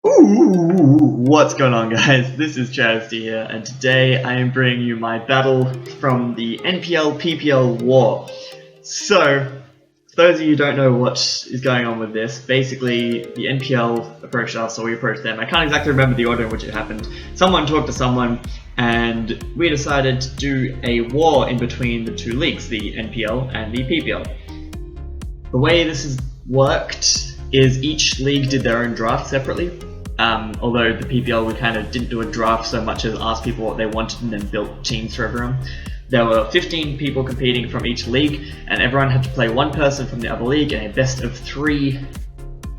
What's going on, guys? This is Travesty here, and today I am bringing you my battle from the NPL PPL war. So, for those of you who don't know what is going on with this, basically the NPL approached us, so we approached them. I can't exactly remember the order in which it happened. Someone talked to someone, and we decided to do a war in between the two leagues, the NPL and the PPL. The way this has worked is each league did their own draft separately. Although the PPL, we kind of didn't do a draft so much as ask people what they wanted and then built teams for everyone. There were 15 people competing from each league, and everyone had to play one person from the other league in a best of 3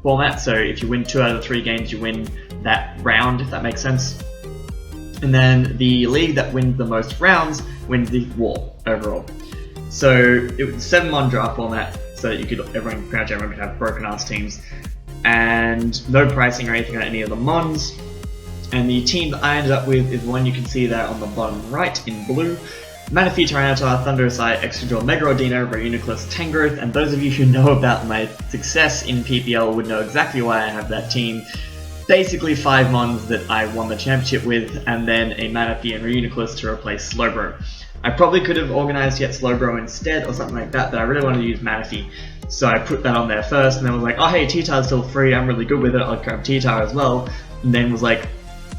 format. So if you win 2 out of the 3 games, you win that round, if that makes sense. And then the league that wins the most rounds wins the war overall. So it was a 7-mon draft format, so that everyone could have broken ass teams, and no pricing or anything on any of the mons. And the team that I ended up with is one you can see there on the bottom right in blue: Matty, Tyranitar, Thunderous, Excadrill, Megarodino, Reuniclus, Tangrowth. And those of you who know about my success in PPL would know exactly why I have that team. Basically 5 mons that I won the championship with, and then a Matty and Reuniclus to replace Slowbro. I probably could have organised yet Slowbro instead or something like that, but I really wanted to use Matty. So I put that on there first, and then was like, oh hey, T-Tar's still free, I'm really good with it, I'll grab T-Tar as well. And then was like,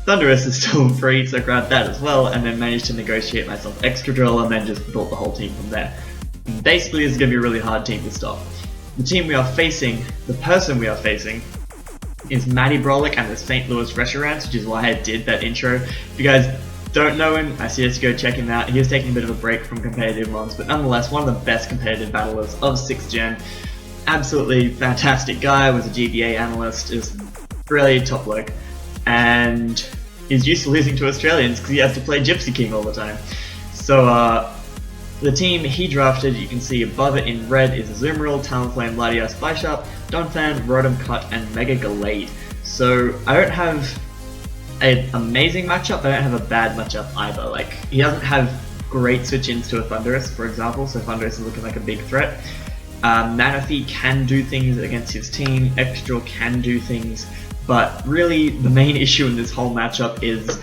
Thunderous is still free, so grab that as well, and then managed to negotiate myself Excadrill, and then just built the whole team from there. And basically this is going to be a really hard team to stop. The team we are facing, the person we are facing, is Matty Brollic and the St. Louis Reshiramps, which is why I did that intro. If you guys don't know him, I suggest you go check him out. He was taking a bit of a break from competitive mons, but nonetheless one of the best competitive battlers of 6th gen. Absolutely fantastic guy, was a GBA analyst, just really top bloke, and is used to losing to Australians because he has to play Gypsy King all the time. So the team he drafted, you can see above it in red, is Azumarill, Talonflame, Latias, Spysharp, Donphan, Rotom Cut, and Mega Gallade. So I don't have an amazing matchup, but I don't have a bad matchup either. Like, he doesn't have great switch-ins to a Thunderous, for example, so Thunderous is looking like a big threat. Manaphy can do things against his team, Excadrill can do things, but really the main issue in this whole matchup is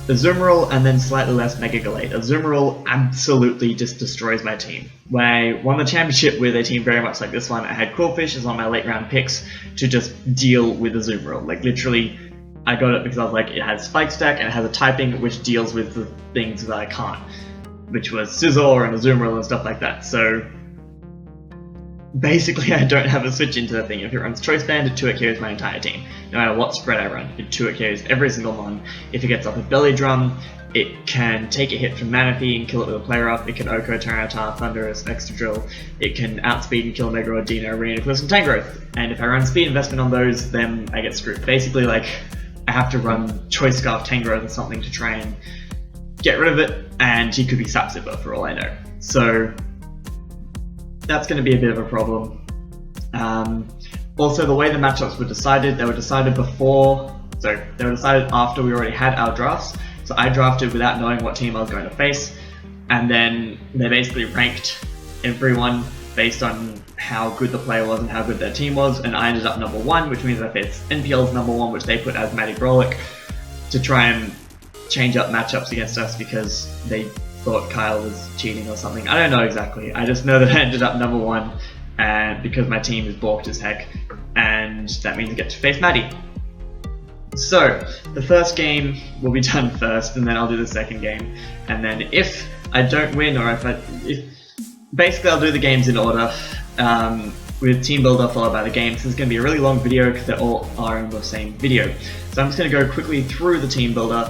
Azumarill and then slightly less Mega Gallade. Azumarill absolutely just destroys my team. When I won the championship with a team very much like this one, I had Quillfish as one of my late round picks to just deal with Azumarill. Like, literally, I got it because I was like, it has Spike Stack and it has a typing which deals with the things that I can't, which was Scizor and Azumarill and stuff like that. So basically I don't have a switch into that thing. If it runs Choice Band, it 2-hit carries my entire team. No matter what spread I run, it 2-hit carries every single mon. If it gets up a Belly Drum, it can take a hit from Manaphy and kill it with a player up. It can Oko, Tyranitar, Thunderous, Excadrill. It can outspeed and kill Megarodino, Reuniclus, and Tangrowth. And if I run speed investment on those, then I get screwed. Basically, like, I have to run Choice Scarf Tangrowth or something to try and get rid of it, and he could be Sap Zipper for all I know. So that's going to be a bit of a problem. Also, the way the matchups were decided, they were decided after we already had our drafts. So I drafted without knowing what team I was going to face, and then they basically ranked everyone based on how good the player was and how good their team was, and I ended up number 1, which means I faced NPL's number 1, which they put as Matty Brollic, to try and change up matchups against us because they thought Kyle was cheating or something. I don't know exactly. I just know that I ended up number 1, and because my team is balked as heck, and that means I get to face Matty. So the first game will be done first, and then I'll do the second game, and then if I don't win, or basically I'll do the games in order, with team builder followed by the games. This is going to be a really long video because they all are in the same video. So I'm just going to go quickly through the team builder.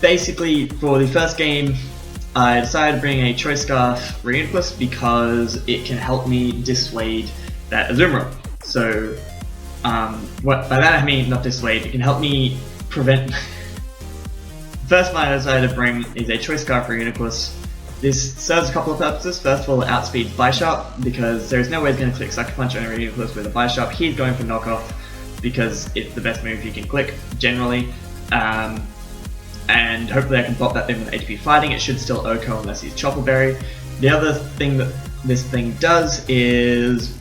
Basically, for the first game, I decided to bring a Choice Scarf Reuniclus because it can help me dissuade that Azumarill. So, by that I mean not dissuade, it can help me prevent... First one I decided to bring is a Choice Scarf Reuniclus. This serves a couple of purposes. First of all, it outspeeds Spysharp because there's no way it's going to click Sucker Punch on a Reuniclus with a Spysharp. He's going for knockoff because it's the best move you can click, generally. And hopefully I can pop that thing with ATP fighting. It should still Oko unless he's Chopper Berry. The other thing that this thing does is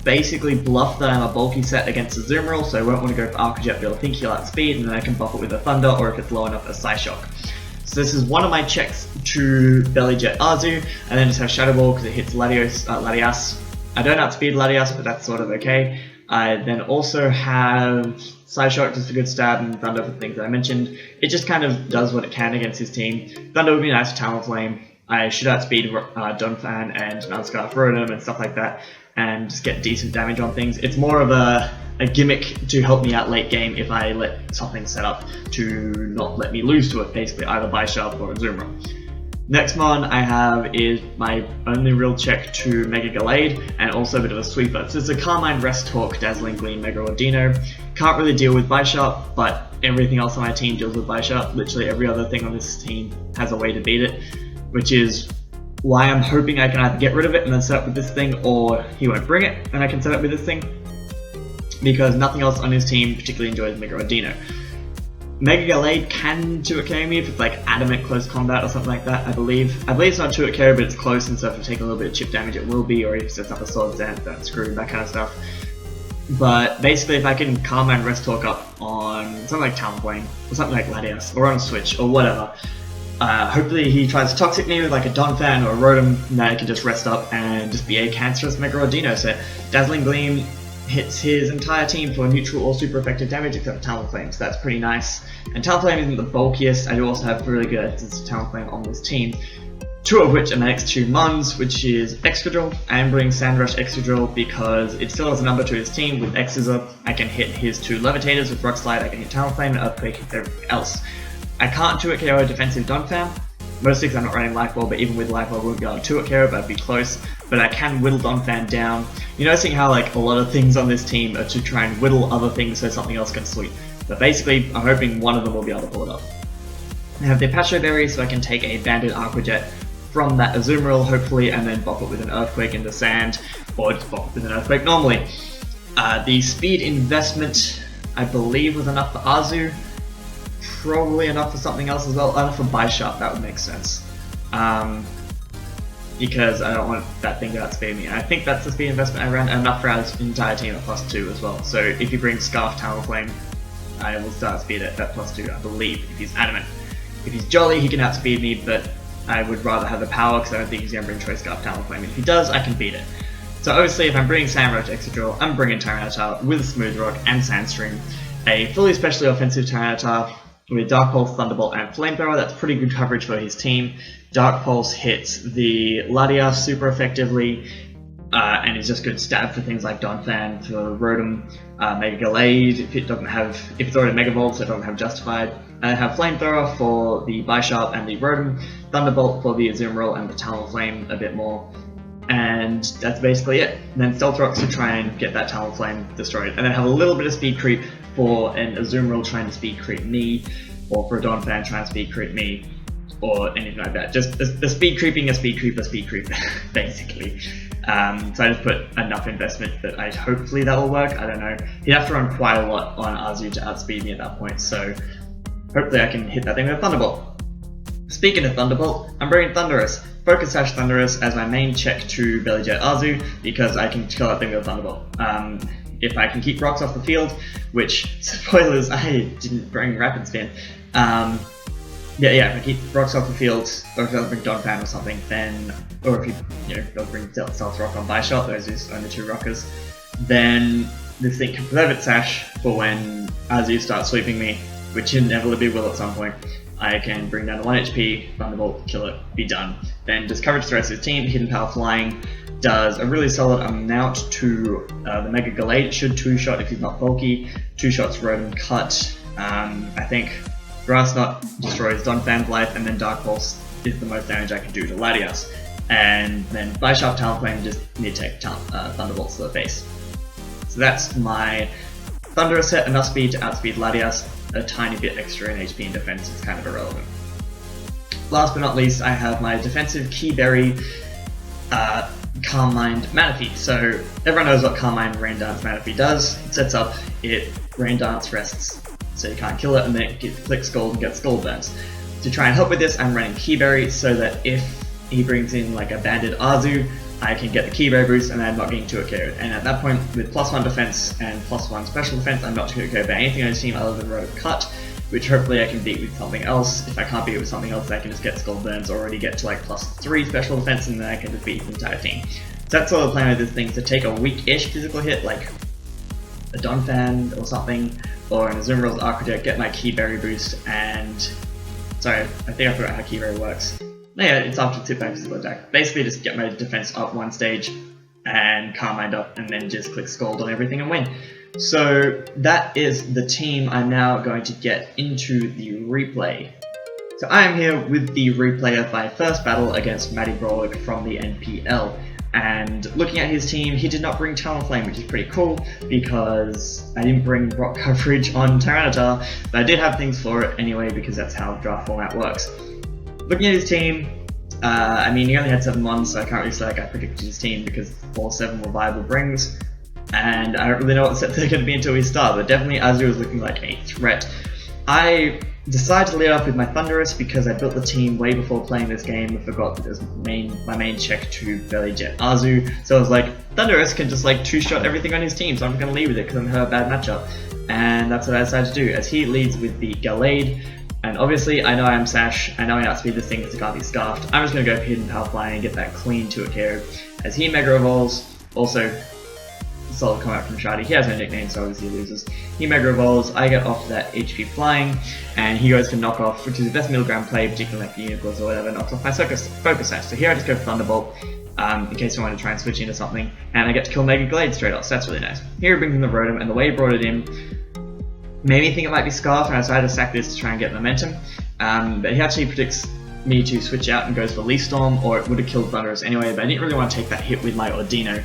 basically bluff that I'm a bulky set against a Azumarill, so I won't want to go for Arc Jet, but he'll think he'll outspeed, and then I can buff it with a Thunder, or if it's low enough, a Psyshock. So this is one of my checks to Belly Jet Azu, and then just have Shadow Ball because it hits Latias. I don't outspeed Latias, but that's sort of okay. I then also have Psyshock just a good stab, and Thunder for the things that I mentioned. It just kind of does what it can against his team. Thunder would be nice for Talonflame. I should outspeed Donphan and Nunscarf Rotom and stuff like that, and just get decent damage on things. It's more of a gimmick to help me out late game if I let something set up to not let me lose to it, basically either Bisharp or Azumarill. Next mon I have is my only real check to Mega Gallade, and also a bit of a sweeper. So it's a Carmine, Rest Talk, Dazzling Gleam, Mega Ordino. Can't really deal with Bisharp, but everything else on my team deals with Bisharp. Literally every other thing on this team has a way to beat it, which is why I'm hoping I can either get rid of it and then set up with this thing, or he won't bring it and I can set up with this thing, because nothing else on his team particularly enjoys Mega Ordino. Mega Gallade can 2-hit KO me if it's like adamant close combat or something like that, I believe. I believe it's not 2-hit KO, but it's close, and so if I take a little bit of chip damage it will be, or if it sets up a Swords Dance, that's screwed, that kind of stuff. But basically if I can Calm and Rest Talk up on something like Talonflame, or something like Latias, or on a Switch, or whatever, hopefully he tries to Toxic me with like a Donphan or a Rotom, and then I can just rest up and just be a cancerous Mega Ordino set. Dazzling Gleam hits his entire team for neutral or super effective damage except for Talonflame, so that's pretty nice. And Talonflame isn't the bulkiest. I do also have really good instances of Talonflame on this team, two of which are my next two mons, which is Excadrill. I am bringing Sandrush Excadrill because it still has a number to his team. With X-Scissor, I can hit his two Levitators. With Rock Slide, I can hit Talonflame and Earthquake and everything else. I can't 2-hit KO a defensive Donphan, mostly because I'm not running Life Ball, but even with Life Ball I wouldn't be able to 2-hit KO, but I'd be close. But I can whittle Donphan down. You're noticing how like a lot of things on this team are to try and whittle other things so something else can sweep. But basically, I'm hoping one of them will be able to pull it up. I have the Apache Berry, so I can take a Banded Aqua Jet from that Azumarill, hopefully, and then bop it with an Earthquake into Sand, or just bop it with an Earthquake normally. The speed investment, I believe, was enough for Azu. Probably enough for something else as well. Enough for Bisharp, that would make sense. Because I don't want that thing to outspeed me. And I think that's the speed investment I ran, enough for our entire team at +2 as well. So if he brings Scarf Talonflame, I will start speed at that +2, I believe, if he's adamant. If he's jolly, he can outspeed me, but I would rather have the power because I don't think he's going to bring Choice Scarf Talonflame. If he does, I can beat it. So obviously, if I'm bringing Sandrush Excadrill, I'm bringing Tyranitar with Smooth Rock and Sandstream, a fully specially offensive Tyranitar with Dark Pulse, Thunderbolt, and Flamethrower. That's pretty good coverage for his team. Dark Pulse hits the Latias super effectively, and is just good stab for things like Donphan, for Rotom, Mega Gallade, if it's already Mega Evolved, so it doesn't have Justified. I have Flamethrower for the Bisharp and the Rotom, Thunderbolt for the Azumarill and the Talonflame a bit more, and that's basically it. And then Stealth Rocks to try and get that Talonflame destroyed, and then have a little bit of speed creep for an Azumarill trying to speed creep me, or for a Donphan trying to speed creep me, or anything like that. Just a speed creeping, a speed creep, basically. So I just put enough investment that hopefully that will work. I don't know. He'd have to run quite a lot on Azu to outspeed me at that point, so hopefully I can hit that thing with a Thunderbolt. Speaking of Thunderbolt, I'm bringing Thundurus. Focus Sash Thundurus as my main check to Belly Jet Azu, because I can kill that thing with a Thunderbolt. If I can keep rocks off the field, which, spoilers, I didn't bring Rapid Spin. If I keep rocks off the field, or if I'll bring Donphan or something, then, or if they'll bring Stealth Rock on Bisharp, those are only two rockers, then this thing can preserve its Sash for when Azu starts sweeping me, which inevitably will at some point. I can bring down to 1 HP, Thunderbolt, kill it, be done. Then just coverage the rest of his team. Hidden Power Flying does a really solid amount to the Mega Gallade. It should 2-shot if he's not bulky. 2 shots Rotom Cut. I think Grass Knot destroys Donphan's life, and then Dark Pulse is the most damage I can do to Latias. And then Bisharp Talonflame just need to take Thunderbolts to the face. So that's my Thundurus set, enough speed to outspeed Latias. A tiny bit extra in HP and defense is kind of irrelevant. Last but not least, I have my defensive Keyberry Calm Mind Manaphy. So everyone knows what Calm Mind Rain Dance Manaphy does. It sets up, it Rain Dance rests, so you can't kill it, and then it clicks Scald and gets Scald Burns. To try and help with this, I'm running Keyberry so that if he brings in like a Banded Azu, I can get the Keyberry boost and I'm not getting 2 KO'd. And at that point, with +1 defense and +1 special defense, I'm not 2 KO'd by anything on his team other than Road Cut, which hopefully I can beat with something else. If I can't beat it with something else, I can just get Skull Burns, already get to like +3 special defense, and then I can just beat the entire team. So that's sort of the plan with this thing, to take a weak-ish physical hit, like a Donphan or something, or an Azumarill's Arcroject, get my Keyberry boost, and... Sorry, I think I forgot how Keyberry works. No, yeah, it's after tip back physical attack. Basically just get my defense up 1 stage, and Calm Mind up, and then just click Scald on everything and win. So that is the team I'm now going to get into the replay. So I am here with the replay of my first battle against Matty Brollic from the NPL. And looking at his team, he did not bring Talonflame, which is pretty cool, because I didn't bring rock coverage on Tyranitar, but I did have things for it anyway, because that's how draft format works. Looking at his team, I mean, he only had 7 mons, so I can't really say like I predicted his team, because all 7 were viable brings, and I don't really know what set they're going to be until we start, but definitely Azu is looking like a threat. I decided to lead off with my Thunderous because I built the team way before playing this game. I forgot that it was my main check to Belly Jet Azu, so I was like, Thunderous can just like 2-shot everything on his team, so I'm going to lead with it because I'm a bad matchup. And that's what I decided to do, as he leads with the Gallade. And obviously, I know I am Sash, I know I outspeed this thing because it can't be scarfed. I'm just going to go for Hidden Power Flying and get that clean 2 KO. As he Mega Evolves, also solid comment from Shadi. He has no nickname, so obviously he loses. He Mega Evolves, I get off that HP Flying, and he goes for Knock Off, which is the best middle ground play, particularly like the Unicorns or whatever, knocks off my Focus Sash. So here I just go Thunderbolt, in case I want to try and switch into something, and I get to kill Mega Glade straight off, so that's really nice. Here he brings in the Rotom, and the way he brought it in made me think it might be Scarf, and I decided to sack this to try and get momentum. But he actually predicts me to switch out and goes for Leaf Storm, or it would have killed Thunderous anyway, but I didn't really want to take that hit with my Ordino.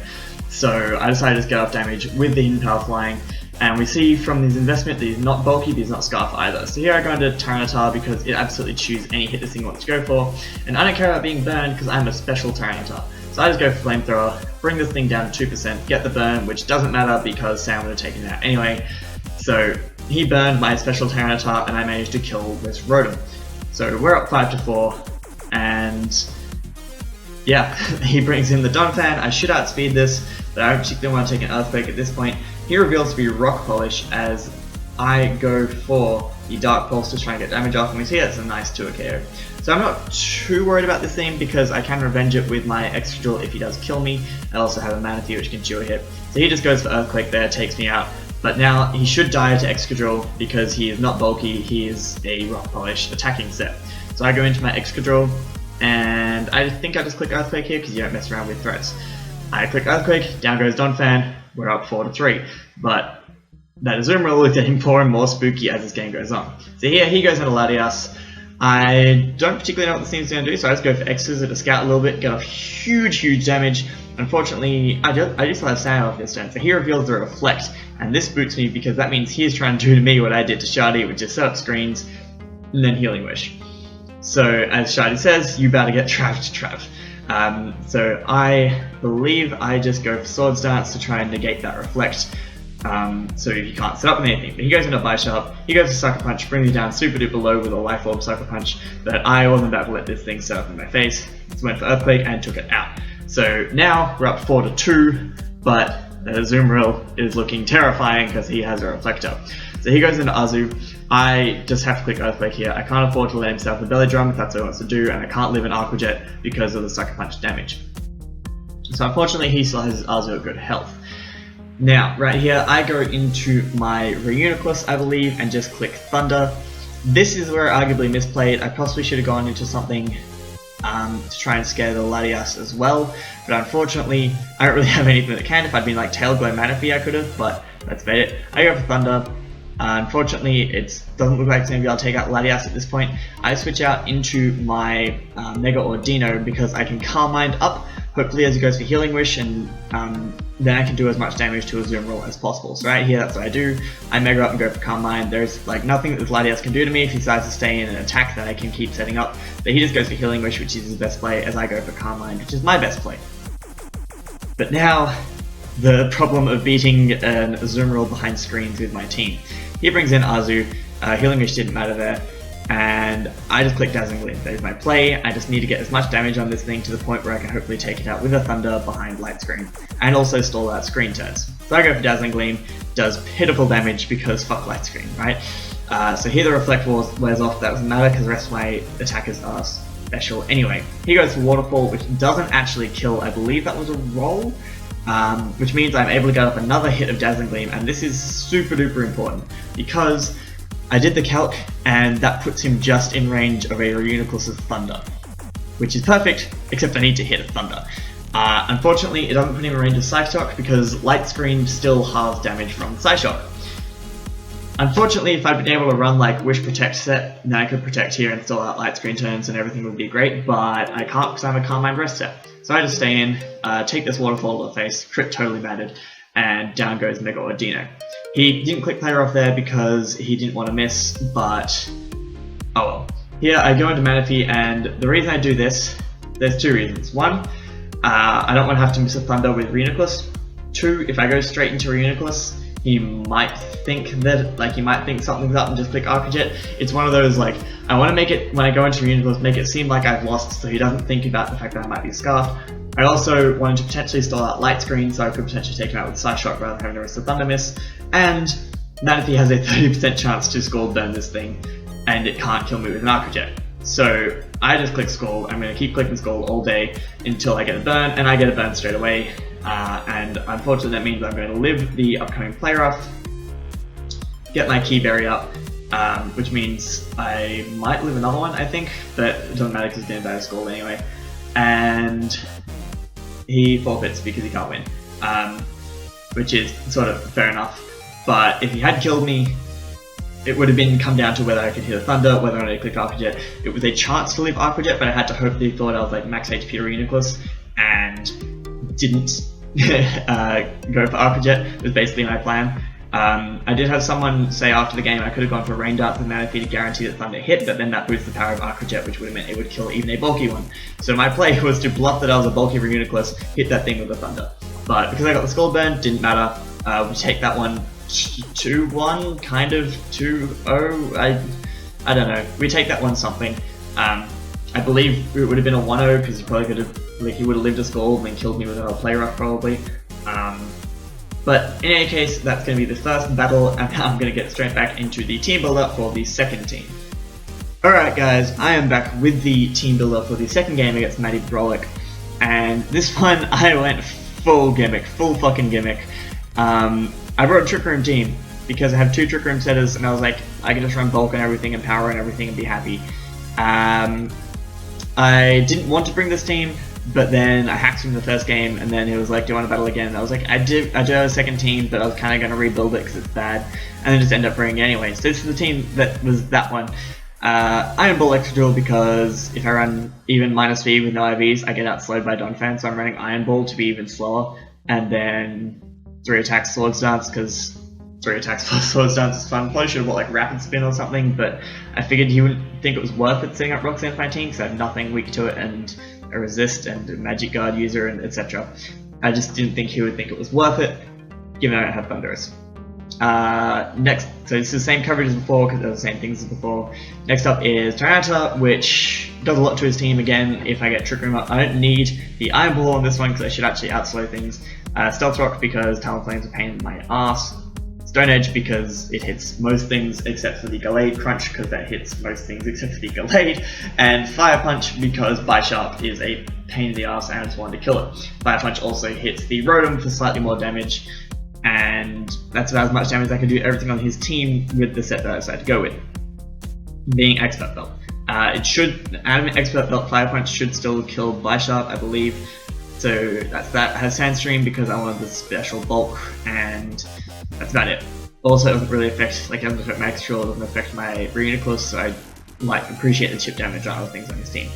So I decided to just get off damage with the Hidden Power Flying, and we see from his investment that he's not bulky, but he's not Scarf either. So here I go into Tyranitar because it absolutely chews any hit this thing wants to go for, and I don't care about being burned because I'm a special Tyranitar. So I just go for Flamethrower, bring this thing down to 2%, get the burn, which doesn't matter because Sam would have taken it out anyway. So he burned my special Tyranitar and I managed to kill this Rotom. So we're up 5-4, and yeah, he brings in the Donphan. I should outspeed this, but I don't particularly want to take an Earthquake at this point. He reveals to be Rock Polish as I go for the Dark Pulse to try and get damage off, and we see that's a nice 2 KO. So I'm not too worried about this thing because I can revenge it with my Excadrill if he does kill me. I also have a Manaphy which can chew a hit. So he just goes for Earthquake there, takes me out. But now he should die to Excadrill because he is not bulky, he is a Rock Polish attacking set. So I go into my Excadrill, and I think I just click Earthquake here because you don't mess around with threats. I click Earthquake, down goes Donphan, we're up 4-3. But that Azumarill is getting more and more spooky as this game goes on. So here he goes into Latias. I don't particularly know what this team's going to do, so I just go for X-Scissor to scout a little bit, get off huge damage. Unfortunately, I do still have Sand off this turn, so he reveals the Reflect, and this spooks me because that means he is trying to do to me what I did to Shadi, which is set up screens and then Healing Wish. So as Shadi says, you better get trapped. So I believe I just go for Swords Dance to try and negate that Reflect. So he can't set up with anything. But he goes into Bisharp, he goes to Sucker Punch, brings me down super duper low with a Life Orb Sucker Punch, but I wasn't about to let this thing set up in my face. So went for Earthquake and took it out. So now we're up 4-2, but Azumarill is looking terrifying because he has a Reflector. So he goes into Azu. I just have to click Earthquake here. I can't afford to let him set up the Belly Drum if that's what he wants to do, and I can't live an Arcroject because of the Sucker Punch damage. So unfortunately he still has his Azu at good health. Now, right here, I go into my Reuniclus, I believe, and just click Thunder. This is where I arguably misplayed. I possibly should have gone into something to try and scare the Latias as well, but unfortunately, I don't really have anything that can. If I'd been like Tail Glow Manaphy, I could have, but that's about it. I go for Thunder. Unfortunately, it doesn't look like it's going to be able to take out Latias at this point. I switch out into my Mega Ordino because I can Calm Mind up, hopefully as he goes for Healing Wish, and then I can do as much damage to Azumarill as possible. So right here, that's what I do. I Mega up and go for Calm Mind. There's like nothing that this Latias can do to me if he decides to stay in an attack that I can keep setting up. But he just goes for Healing Wish, which is his best play, as I go for Calm Mind, which is my best play. But now, the problem of beating an Azumarill behind screens with my team. He brings in Azu, Healing Wish didn't matter there, and I just click Dazzling Gleam. There's my play. I just need to get as much damage on this thing to the point where I can hopefully take it out with a Thunder behind Light Screen, and also stall out screen turns. So I go for Dazzling Gleam, does pitiful damage because fuck Light Screen, right? So here the Reflect wears off. That doesn't matter because the rest of my attackers are special anyway. He goes for Waterfall, which doesn't actually kill. I believe that was a roll, which means I'm able to get up another hit of Dazzling Gleam, and this is super duper important because I did the calc, and that puts him just in range of a Reuniclus's Thunder, which is perfect, except I need to hit a Thunder. Unfortunately, it doesn't put him in range of Psyshock because Light Screen still halves damage from Psyshock. Unfortunately, if I'd been able to run like Wish Protect set, then I could protect here and stall out Light Screen turns and everything would be great, but I can't because I'm a Calm Mind Rest set. So I just stay in, take this Waterfall to the face, crit totally battered, and down goes Mega Ordino. He didn't click player off there because he didn't want to miss, but oh well. Here I go into Matty, and the reason I do this, there's two reasons. One, I don't want to have to miss a Thunder with Reuniclus. Two, if I go straight into Reuniclus, he might think something's up and just click Arcajet. It's one of those like, I want to make it, when I go into Reuniclus, make it seem like I've lost so he doesn't think about the fact that I might be scarfed. I also wanted to potentially stall out Light Screen so I could potentially take him out with Psyshock rather than having to risk the Thunder miss. And Matty has a 30% chance to Scald Burn this thing, and it can't kill me with an Arcajet. So I just click Scald. I'm going to keep clicking Scald all day until I get a burn, and I get a burn straight away. And unfortunately that means I'm going to live the upcoming play rough, get my Keyberry up, which means I might live another one, I think, but it doesn't matter because he's going to die to Scald anyway. And he forfeits because he can't win, which is sort of fair enough. But if he had killed me, it would have come down to whether I could hit a Thunder, whether or not I click Arcajet. It was a chance to live Arcajet, but I had to hope that he thought I was like max HP Reuniclus and didn't go for Arcajet. It was basically my plan. I did have someone say after the game I could have gone for Rain Dance with Matty to guarantee that Thunder hit, but then that boosts the power of Arcajet, which would have meant it would kill even a bulky one. So my play was to bluff that I was a bulky Reuniclus, hit that thing with a Thunder. But because I got the Scald Burn, didn't matter. We take that one 2-1, kind of 2-0. I don't know. We take that one something. I believe it would have been a 1-0 because he probably could have, like, he would have lived a Scald and then killed me with another play rough probably. But in any case, that's going to be the first battle, and now I'm going to get straight back into the team builder for the second team. Alright guys, I am back with the team builder for the second game against Matty Brollic, and this one I went full gimmick, full fucking gimmick. I brought a Trick Room team because I have two Trick Room setters, and I was like, I can just run bulk and everything and power and everything and be happy. I didn't want to bring this team, but then I hacked him in the first game, and then he was like, do you want to battle again? And I was like, I do have a second team, but I was kind of going to rebuild it because it's bad, and then just end up bringing it anyway. So this is the team that was that one. I am Bull Extra Duel because if I run even -V with no IVs, I get outslowed by Donphan, so I'm running Iron Ball to be even slower, and then 3 attacks Swords Dance because 3 attacks plus Swords Dance is fun. Probably should have bought like Rapid Spin or something, but I figured he wouldn't think it was worth it setting up Roxanne for my team because I have nothing weak to it and a resist and a Magic Guard user and etc. I just didn't think he would think it was worth it, given I don't have Thunderous. Next, so this is the same coverage as before because they're the same things as before. Next up is Tyranitar, which does a lot to his team again if I get Trick Room up. I don't need the Iron Ball on this one because I should actually outslow things. Stealth Rock because Talonflame's a pain in my ass. Stone Edge because it hits most things except for the Gallade Crunch because that hits most things except for the Gallade. And Fire Punch because Bisharp is a pain in the ass and I just wanted to kill it. Fire Punch also hits the Rotom for slightly more damage, and that's about as much damage as I can do everything on his team with the set that I decided to go with, being Expert Belt. It should, out of an Expert Belt, Fire Punch should still kill Bisharp, I believe. So that's that. I have Sandstream because I wanted the special bulk, and that's about it. Also, it doesn't really affect, like, it doesn't affect my extra, it doesn't affect my Reuniclus, so I might appreciate the chip damage on other things on his team.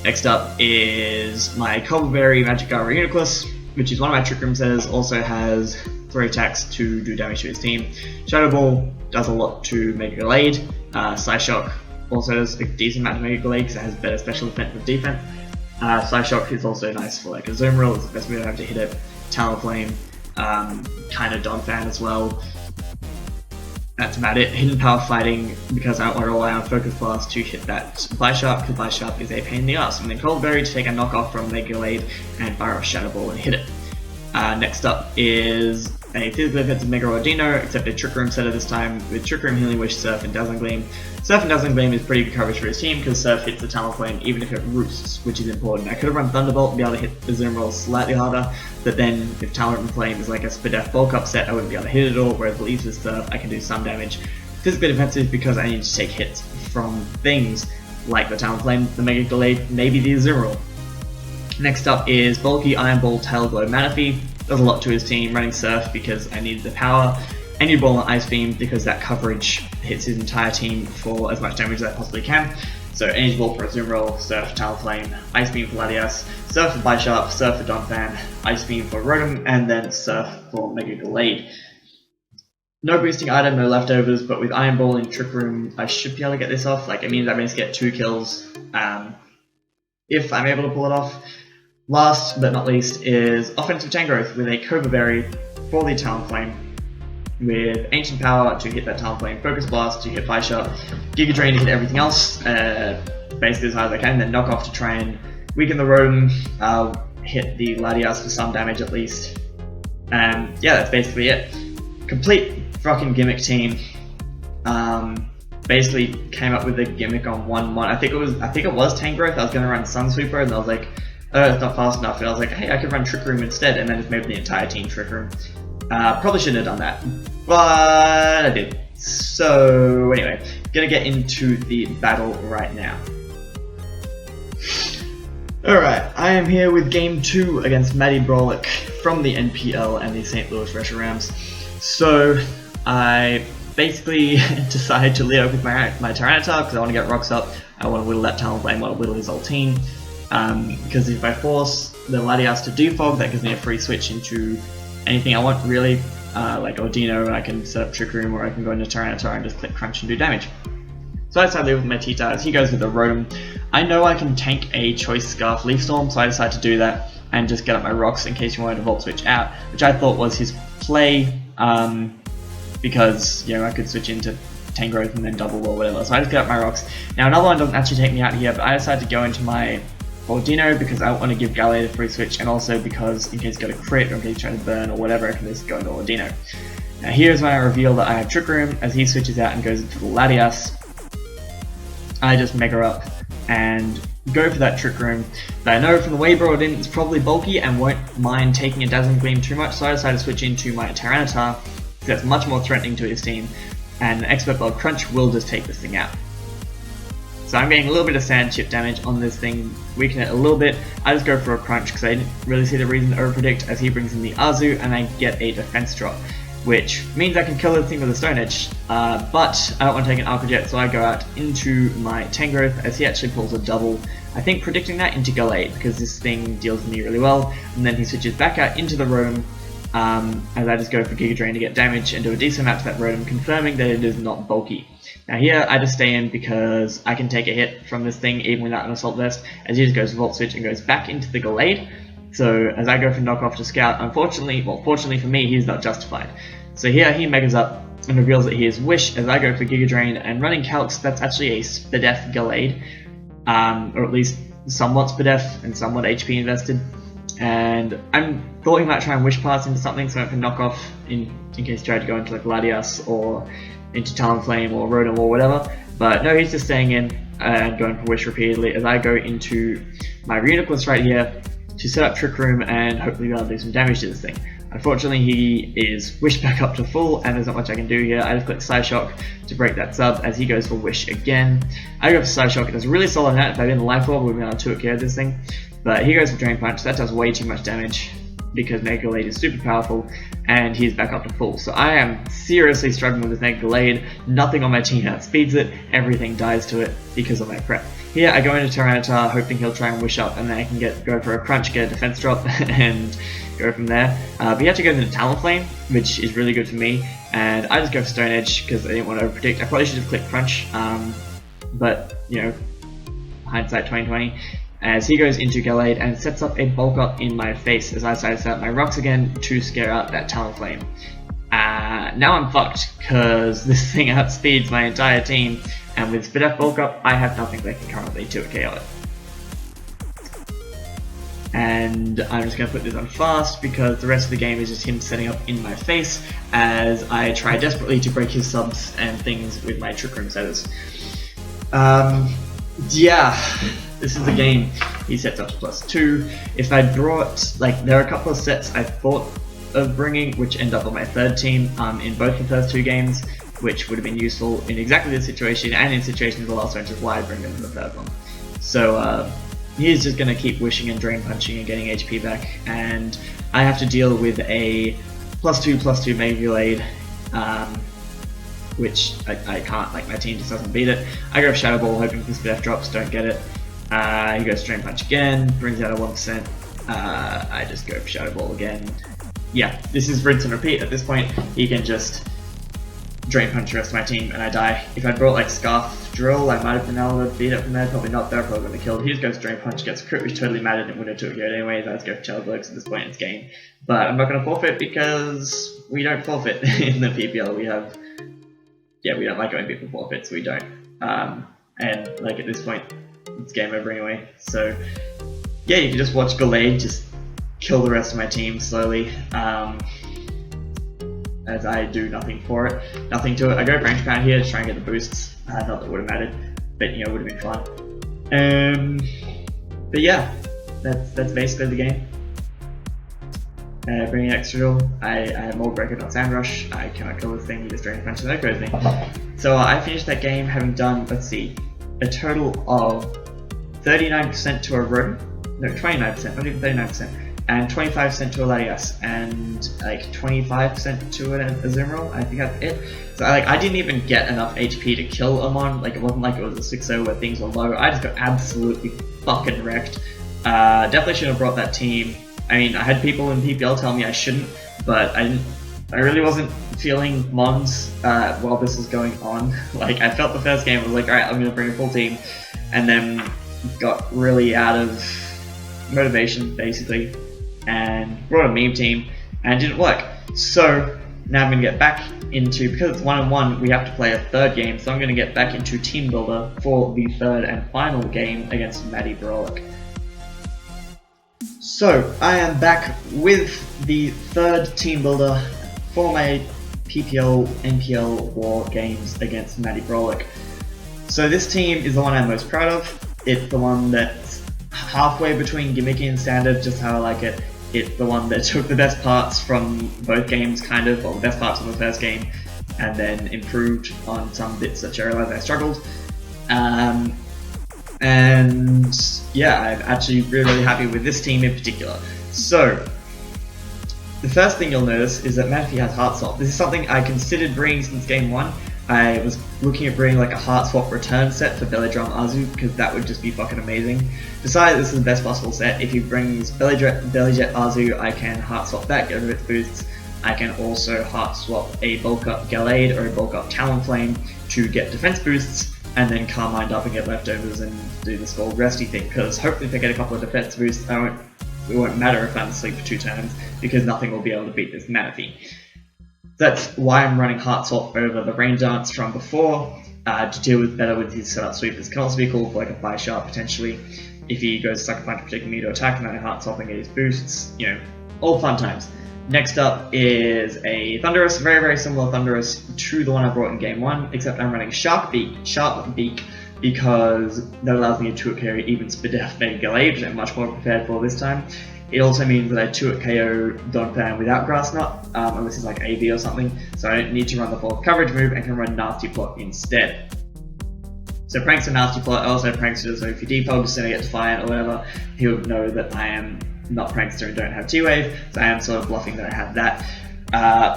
Next up is my Cobbleberry Magic Guard Reuniclus, which is one of my Trick Room setters, also has 3 attacks to do damage to his team. Shadow Ball does a lot to make a Gallade. Psyshock also does a decent amount to make a Gallade because it has better special defensive defense. Psyshock is also nice for like a Zoom Roll, it's the best move I have to hit it. Talonflame, kind of Donphan as well. That's about it. Hidden power fighting, because I don't want to rely on focus blast to hit that Bisharp, because Bisharp is a pain in the ass. And then Cold Berry to take a knockoff from Mega Glade and fire off Shadow Ball and hit it. Next up is a physically offensive Mega Rodino, except a Trick Room setter this time, with Trick Room, Healing Wish, Surf, and Dazzling Gleam. Surf and Dazzling Gleam is pretty good coverage for his team, because Surf hits the Talonflame even if it roosts, which is important. I could have run Thunderbolt and be able to hit the Zoom Roll slightly harder, but then if Talonflame is like a Spadef bulk up set, I wouldn't be able to hit it all, whereas at least with Surf, I can do some damage. Physically defensive because I need to take hits from things like the Talonflame, the Mega Glade, maybe the Zoom Roll. Next up is Bulky, Iron Ball, Tail Glow, Manaphy. Does a lot to his team, running Surf because I needed the power, Energy Ball and Ice Beam because that coverage hits his entire team for as much damage as I possibly can. So Energy Ball for a Zoom Roll, Surf for Talonflame, Ice Beam for Latias, Surf for Bisharp, Surf for Donphan, Ice Beam for Rotom, and then Surf for Mega Glade. No boosting item, no leftovers, but with Iron Ball and Trick Room, I should be able to get this off. Like, it means I managed to get 2 kills if I'm able to pull it off. Last but not least is Offensive Tangrowth with a Cobra Berry for the Talonflame, with Ancient Power to hit that Talonflame, Focus Blast to hit Bisharp, Giga Drain to hit everything else, basically as hard as I can, then Knock Off to try and weaken the Rotom, hit the Latias for some damage at least. Yeah, that's basically it. Complete fucking gimmick team. Basically came up with a gimmick on one mod. I think it was Tangrowth. I was gonna run Sunsweeper, and I was like, oh, it's not fast enough. And I was like, hey, I could run Trick Room instead, and then just made the entire team Trick Room. Probably shouldn't have done that, but I did. So anyway, gonna get into the battle right now. Alright, I am here with Game 2 against Matty Brollic from the NPL and the St. Louis Reshiram. So I basically decided to lead up with my Tyranitar because I want to get rocks up. I want to whittle that Talonflame, I want to whittle his Ultine. Because if I force the Latias to defog, that gives me a free switch into anything I want really, like Ordino, I can set up Trick Room, or I can go into Tyranitar and just click Crunch and do damage. So I decided to leave with my T-Tar as he goes with the Rotom. I know I can tank a Choice Scarf Leaf Storm, so I decided to do that and just get up my rocks in case you wanted to Volt Switch out, which I thought was his play, because, you know, I could switch into Tangrowth and then double or whatever, so I just get up my rocks. Now another one doesn't actually take me out here, but I decided to go into my Ordino because I don't want to give Gallade a free switch, and also because in case you get a crit or in case you try to burn or whatever, I can just go into Ordino. Now here's when I reveal that I have Trick Room. As he switches out and goes into the Latias, I just Mega up and go for that Trick Room. But I know from the way he brought it in, it's probably bulky and won't mind taking a Dazzling Gleam too much, so I decided to switch into my Tyranitar because that's much more threatening to his team, and an Expert Bug Crunch will just take this thing out. So I'm getting a little bit of sand chip damage on this thing, weaken it a little bit. I just go for a Crunch because I didn't really see the reason to overpredict, as he brings in the Azu and I get a defense drop, which means I can kill this thing with a Stone Edge, but I don't want to take an Alka Jet, so I go out into my Tangrowth as he actually pulls a double, I think predicting that into Gallade because this thing deals with me really well, and then he switches back out into the Rotom as I just go for Giga Drain to get damage and do a decent amount to that Rotom, confirming that it is not bulky. Now here I just stay in because I can take a hit from this thing even without an Assault Vest, as he just goes Volt Switch and goes back into the Gallade. So as I go for Knockoff to Scout, unfortunately, well fortunately for me, he's not justified. So here he Megas up and reveals that he is Wish as I go for Giga Drain, and running Calcs, that's actually a Spadef Gallade, or at least somewhat Spadef and somewhat HP invested. And I thought he might try and Wish Pass into something, so I went for Knockoff in case he tried to go into like Latias or into Talonflame or Rotom or whatever. But no, he's just staying in and going for Wish repeatedly as I go into my Reuniclus right here to set up Trick Room and hopefully be able to do some damage to this thing. Unfortunately, he is Wish back up to full, and there's not much I can do here. I just click Psyshock to break that sub as he goes for Wish again. I go for Psyshock, it does a really solid amount. If I'd been in the Life Orb, we would have been able to 2-hit KO this thing. But he goes for Drain Punch, that does way too much damage because Mega Glade is super powerful, and he's back up to full. So I am seriously struggling with this Mega Glade. Nothing on my team outspeeds it, everything dies to it because of my prep. Here I go into Tyranitar, hoping he'll try and Wish up, and then I can go for a Crunch, get a defense drop, and go from there. But he actually goes into Talonflame, which is really good for me, and I just go for Stone Edge because I didn't want to overpredict. I probably should have clicked Crunch, but you know, hindsight 2020. As he goes into Gallade and sets up a bulk up in my face as I decide to set up my rocks again to scare out that Talonflame. Now I'm fucked, because this thing outspeeds my entire team, and with SPDF bulk up, I have nothing that can currently 2 KO it. And I'm just going to put this on fast, because the rest of the game is just him setting up in my face, as I try desperately to break his subs and things with my Trick Room setters. Yeah, this is the game. He sets up +2. If I brought, like, there are a couple of sets I thought of bringing, which end up on my third team in both the first 2 games, which would have been useful in exactly this situation and in situations the last one, which is why I bring them in the third one. So he's just going to keep wishing and drain punching and getting HP back, and I have to deal with a +2/+2 Mega Grenade, which I can't, like, my team just doesn't beat it. I go for Shadow Ball hoping for SPDF drops, don't get it. He goes Drain Punch again, brings out a 1%. I just go for Shadow Ball again. Yeah, this is rinse and repeat. At this point, he can just Drain Punch the rest of my team and I die. If I brought like Scarf Drill, I might have been able to beat it from there. Probably not there, probably would have killed. He just goes Drain Punch, gets crit, which totally mattered and would have took it anyways. I just go for Child Works at this point in this game. But I'm not going to forfeit because we don't forfeit in the PPL. We don't like going people forfeits, we don't. And like at this point, it's game over anyway. So yeah, you can just watch Gallade just kill the rest of my team slowly. As I do nothing for it, nothing to it. I go Branch Pound here to try and get the boosts. Not that it would have mattered, but you know, it would have been fun. But yeah, that's basically the game. Bringing extra drill. I have Mold Breaker, not Sand Rush. I cannot kill this thing. He just Drain Punch and that goes me. So I finished that game having done, let's see, a total of 39% to a room. No, 29%, not even 39%. And 25% to a Latias, and like 25% to an Azumarill. I think that's it. So I didn't even get enough HP to kill Amon. Like, it wasn't like it was a 6-0 where things were low. I just got absolutely fucking wrecked. Definitely shouldn't have brought that team. I mean, I had people in PPL tell me I shouldn't, but I really wasn't feeling Mons while this was going on. Like, I felt the first game, I was like, alright, I'm gonna bring a full team, and then got really out of motivation, basically, and brought a meme team, and it didn't work. So now I'm going to get back into, because it's 1-on-1, we have to play a third game, so I'm going to get back into Team Builder for the third and final game against Matty Brollic. So I am back with the third Team Builder for my PPL NPL War games against Matty Brollic. So this team is the one I'm most proud of. It's the one that's halfway between gimmicky and standard, just how I like it. It's the one that took the best parts from both games, kind of, or the best parts from the first game, and then improved on some bits that I realized I struggled. And yeah, I'm actually really happy with this team in particular. So, the first thing you'll notice is that Matty has Heart Swap. This is something I considered bringing since game 1. I was looking at bringing like a Heart Swap return set for Belly Drum Azu, because that would just be fucking amazing. Decided this is the best possible set. If he brings Belly Jet Azu, I can Heart Swap that, get rid of its boosts. I can also Heart Swap a Bulk Up Gallade or a Bulk Up Talonflame to get defense boosts, and then Carmine up and get leftovers and do this Gold Resty thing, because hopefully if I get a couple of defense boosts, it won't matter if I'm asleep for 2 turns, because nothing will be able to beat this Manaphy. That's why I'm running Heart Swap over the Rain Dance from before, to deal with better with his setup sweepers. Can also be cool for like a Fire Sharp potentially, if he goes Sucker Punch predicting me to attack and then I Heart Swap and get his boosts, you know, all fun times. Next up is a Thunderous, very very similar Thunderous to the one I brought in game 1, except I'm running Sharp Beak, because that allows me to carry even SPDF Mega Gallade, which I'm much more prepared for this time. It also means that I 2-hit KO Donphan without Grass Knot, unless it's like AV or something, so I don't need to run the full coverage move and can run Nasty Plot instead. So Prankster Nasty Plot, also Prankster, so if you default just send it to Defiant or whatever, he would know that I am not Prankster and don't have T-Wave, so I am sort of bluffing that I have that.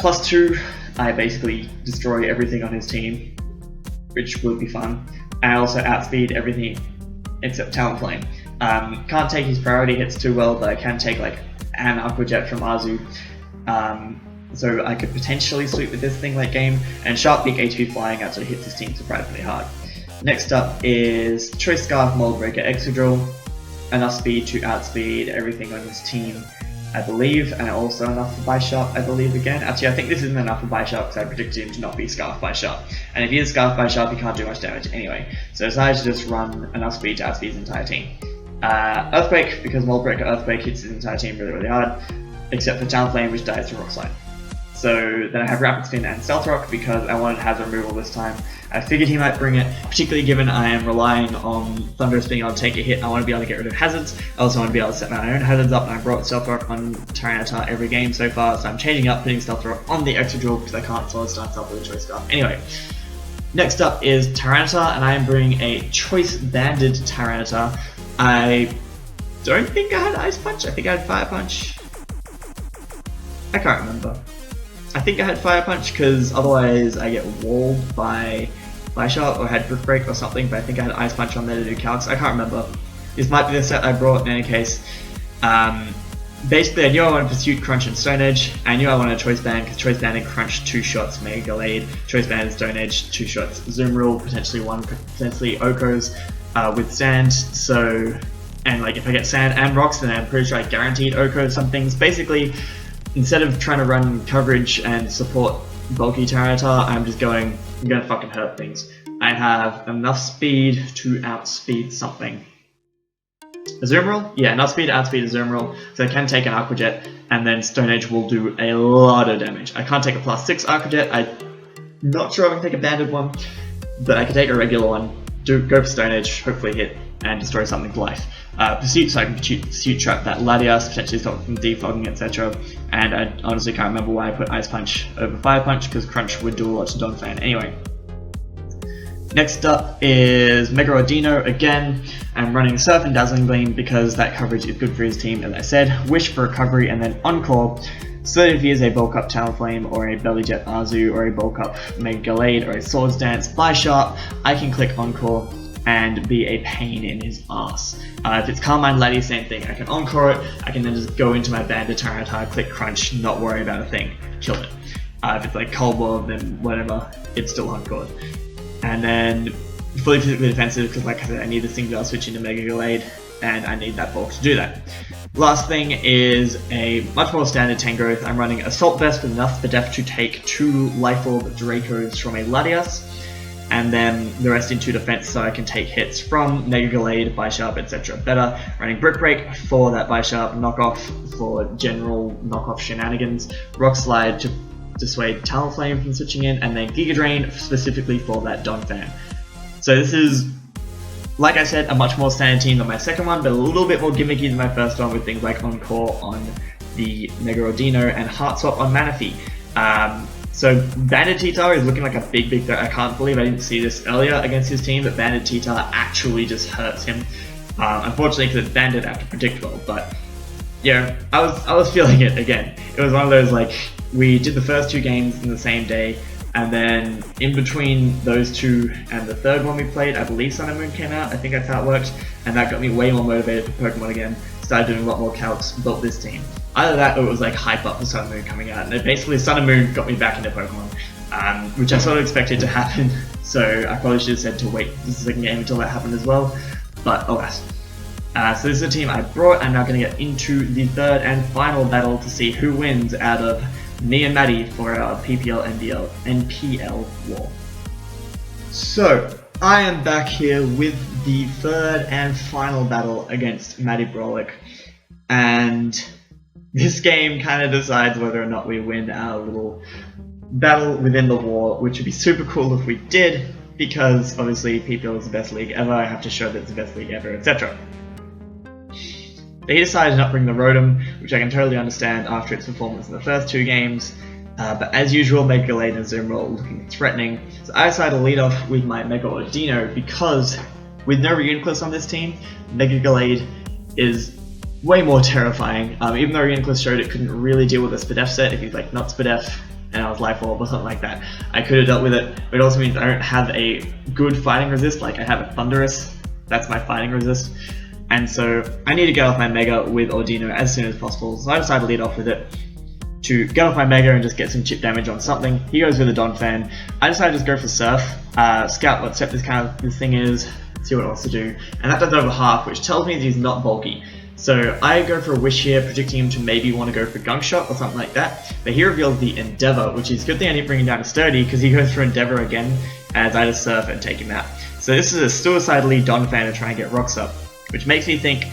+2, I basically destroy everything on his team, which will be fun. I also outspeed everything except Talonflame. Can't take his priority hits too well, but I can take like an Aqua Jet from Azu. So I could potentially sweep with this thing late game, and Sharp Beak HP flying out so it hits his team surprisingly hard. Next up is Choice Scarf, Mold Breaker, Extra Drill, enough speed to outspeed everything on his team, I believe, and also enough for By Sharp, I believe again. Actually, I think this isn't enough for By Sharp because I predicted him to not be Scarfed by Sharp. And if he is Scarfed by Sharp, he can't do much damage anyway. So I decided to just run enough speed to outspeed his entire team. Earthquake, because Mold Breaker Earthquake hits his entire team really, really hard, except for Talonflame, which dies to Rock Slide. So then I have Rapid Spin and Stealth Rock because I wanted hazard removal this time. I figured he might bring it, particularly given I am relying on Thunderous being able to take a hit. I want to be able to get rid of hazards. I also want to be able to set my own hazards up, and I brought Stealth Rock on Tyranitar every game so far, so I'm changing up, putting Stealth Rock on the extra drill because I can't solid start up with a Choice Scarf. Anyway, next up is Tyranitar, and I am bringing a Choice Banded Tyranitar. I don't think I had Ice Punch. I think I had Fire Punch. I can't remember. I think I had Fire Punch because otherwise I get walled by Sharp, or had Brick Break or something, but I think I had Ice Punch on there to do calcs. I can't remember. This might be the set I brought in any case. Basically, I knew I wanted Pursuit, Crunch, and Stone Edge. I knew I wanted Choice Band because Choice Band and Crunch 2 shots Mega Gallade, Choice Band and Stone Edge 2 shots Zoom Rule, potentially one, potentially Okos with Sand. So, and like if I get Sand and Rocks, then I'm pretty sure I guaranteed Okos some things. Basically, instead of trying to run coverage and support bulky Tyranitar, I'm gonna fucking hurt things. I have enough speed to outspeed something. A Zoom Roll? Yeah, enough speed to outspeed a Zoom Roll, so I can take an Aqua Jet, and then Stone Edge will do a lot of damage. I can't take a +6 Aqua Jet, I'm not sure I can take a banded one, but I can take a regular one, go for Stone Edge, hopefully hit, and destroy something's life. Pursuit, so I can Pursuit Trap that Latias, potentially stop from defogging, etc. And I honestly can't remember why I put Ice Punch over Fire Punch, because Crunch would do a lot to Donphan anyway. Next up is Mega Rodino again. I'm running Surf and Dazzling Gleam because that coverage is good for his team, as I said. Wish for recovery, and then Encore. So that if he is a Bulk Up Talonflame, or a Belly Jet Arzu, or a Bulk Up Mega Gallade, or a Swords Dance by Sharp, I can click Encore and be a pain in his ass. If it's Carmine Latias, same thing. I can Encore it, I can then just go into my Banded Tyranitar, click Crunch, not worry about a thing, kill it. If it's like Cold War, then whatever, it's still Encored. And then fully physically defensive, because like I said, I need this thing to be able to switch into Mega Gallade, and I need that bulk to do that. Last thing is a much more standard Tangrowth. I'm running Assault Vest with enough Spadef to take 2 Life Orb Dracos from a Latias, and then the rest into defense so I can take hits from Mega Gallade, By Sharp, etc. better. Running Brick Break for that By Sharp knockoff for general knockoff shenanigans, Rock Slide to dissuade Talonflame from switching in, and then Giga Drain specifically for that Donphan. So this is, like I said, a much more standard team than my second one, but a little bit more gimmicky than my first one with things like Encore on the Mega Rodino and Heart Swap on Manaphy. So Banded T-Tar is looking like a big threat. I can't believe I didn't see this earlier against his team, but Banded T-Tar actually just hurts him. Unfortunately, because it's Banded after Predict Well, but yeah, I was feeling it again. It was one of those, like, we did the first 2 games in the same day, and then in between those 2 and the third one we played, I believe Sun and Moon came out. I think that's how it worked, and that got me way more motivated for Pokemon again. Started doing a lot more calcs, built this team. Either that or it was like hype up for Sun and Moon coming out, and it basically Sun and Moon got me back into Pokemon, which I sort of expected to happen, so I probably should have said to wait the second game until that happened as well, but alas. So this is the team I brought. I'm now going to get into the third and final battle to see who wins out of me and Matty for our PPL NPL war. So, I am back here with the third and final battle against Matty Brollic, and this game kind of decides whether or not we win our little battle within the war, which would be super cool if we did, because obviously PPL is the best league ever, I have to show that it's the best league ever, etc. He decided to not bring the Rotom, which I can totally understand after its performance in the first 2 games, but as usual, Mega Gallade and Zoom Roll looking threatening, so I decided to lead off with my Mega Ordino because with no Reuniclus on this team, Mega Gallade is way more terrifying. Even though Reuniclus showed it couldn't really deal with a Spadef set, if he's like not Spadef and I was Life Orb or something like that, I could have dealt with it, but it also means I don't have a good fighting resist, like I have a Thunderous, that's my fighting resist. And so I need to get off my Mega with Ordino as soon as possible, so I decided to lead off with it to get off my Mega and just get some chip damage on something. He goes with a Donphan. I decided to just go for Surf, scout what step this thing is, see what it wants to do, and that does over half, which tells me that he's not bulky. So I go for a wish here, predicting him to maybe want to go for gunk shot or something like that. But he reveals the endeavor, which is a good thing I didn't bring him down to sturdy, because he goes for endeavor again as I just surf and take him out. So this is a suicidally Don fan to try and get rocks up, which makes me think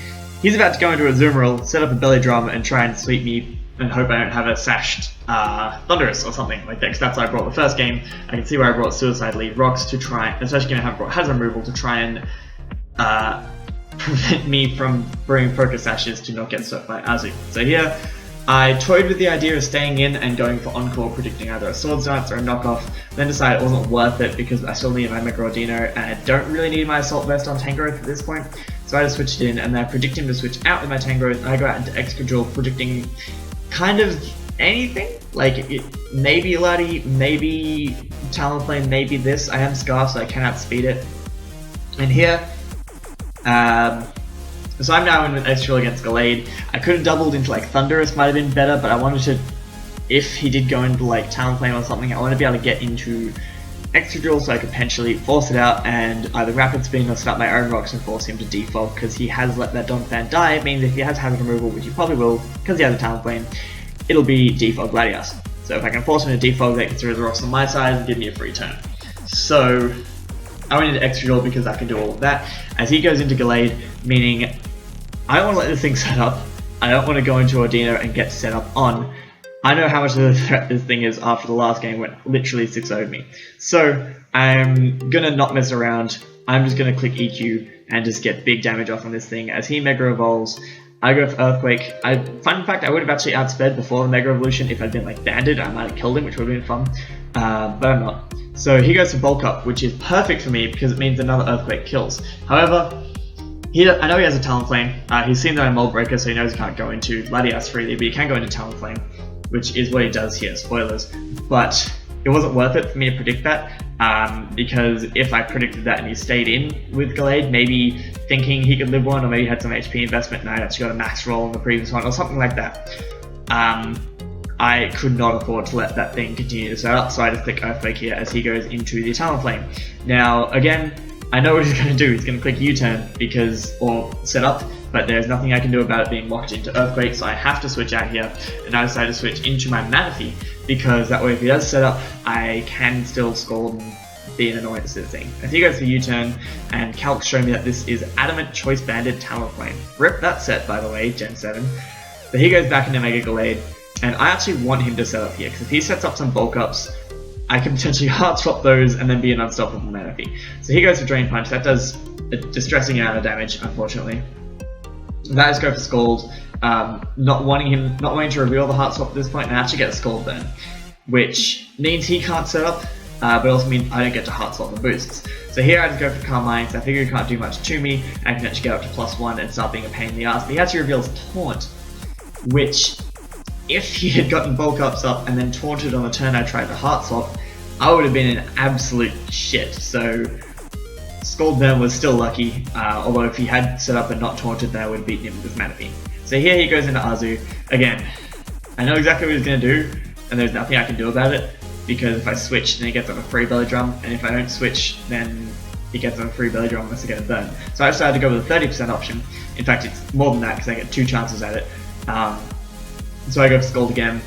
he's about to go into a zoom roll, set up a belly drum, and try and sweep me and hope I don't have a sashed Thunderous or something like that, because that's why I brought the first game. I can see where I brought suicidally rocks to try, especially going to have brought hazard removal to try and prevent me from bringing focus ashes to not get struck by Azu. So here, I toyed with the idea of staying in and going for encore, predicting either a Swords Dance or a knockoff, then decided it wasn't worth it because I still needed my Mega Rodino and I don't really need my Assault Vest on Tangrowth at this point. So I just switched in and then I predict him to switch out with my Tangrowth, and I go out into Excadrill predicting kind of anything, like maybe Lati, maybe Talonflame, maybe this. I am Scarf, so I can outspeed it. And here, so I'm now in an Excadrill against Gallade. I could have doubled into like Thunderous, might have been better, but I wanted to, if he did go into like Talonflame or something, I want to be able to get into Excadrill so I could potentially force it out and either Rapid Spin or set up my own rocks and force him to defog, because he has let that Donphan die. It means if he has hazard removal, which he probably will, because he has a Talonflame, it'll be defog Gladius. So if I can force him to defog, that gets rid of the rocks on my side and give me a free turn. So I went into Excadrill because I can do all of that. As he goes into Gallade, meaning I don't want to let this thing set up. I don't want to go into Ordino and get set up on. I know how much of a threat this thing is after the last game when it literally 6-0'd me. So I'm gonna not mess around. I'm just gonna click EQ and just get big damage off on this thing. As he Mega Evolves, I go for Earthquake. Fun fact, I would have actually outsped before the Mega Evolution if I'd been like banded. I might have killed him, which would have been fun. But I'm not. So he goes for Bulk Up, which is perfect for me because it means another Earthquake kills. However, I know he has a Talonflame. He's seen that I'm Mold Breaker, so he knows he can't go into Latias freely, but he can go into Talonflame, which is what he does here, spoilers. But it wasn't worth it for me to predict that, because if I predicted that and he stayed in with Gallade, maybe thinking he could live one, or maybe had some HP investment and I actually got a max roll on the previous one, or something like that, I could not afford to let that thing continue to set up, so I just click Earthquake here as he goes into the Talonflame. Now, again, I know what he's going to do. He's going to click U-turn or set up, but there's nothing I can do about it being locked into Earthquake, so I have to switch out here, and I decided to switch into my Matty, because that way if he does set up, I can still scold and be an annoyance to the thing. As he goes for U-turn, and Calc showed me that this is Adamant Choice Banded Talonflame. Rip that set, by the way, Gen 7. But he goes back into Mega Gallade, and I actually want him to set up here, because if he sets up some bulk ups, I can potentially hard swap those and then be an unstoppable Manaphy. So he goes for Drain Punch. That does a distressing amount of damage, unfortunately. That is go for Scald, not wanting to reveal the Heart Swap at this point and actually get a Scald Burn, which means he can't set up, but also means I don't get to Heart Swap the boosts. So here I just go for Calm Mind, because I figure he can't do much to me, and I can actually get up to +1 and start being a pain in the ass. But he actually reveals Taunt, which, if he had gotten bulk ups up and then taunted on the turn I tried to Heart Swap, I would have been an absolute shit. So Scald Burn was still lucky, although if he had set up and not taunted, then I would have beaten him with Manaphy. So here he goes into Azu. Again, I know exactly what he's going to do, and there's nothing I can do about it, because if I switch, then he gets on a free belly drum, and if I don't switch, then he gets on a free belly drum unless I get a burn. So I decided to go with a 30% option. In fact, it's more than that, because I get 2 chances at it. So I go for Scald again,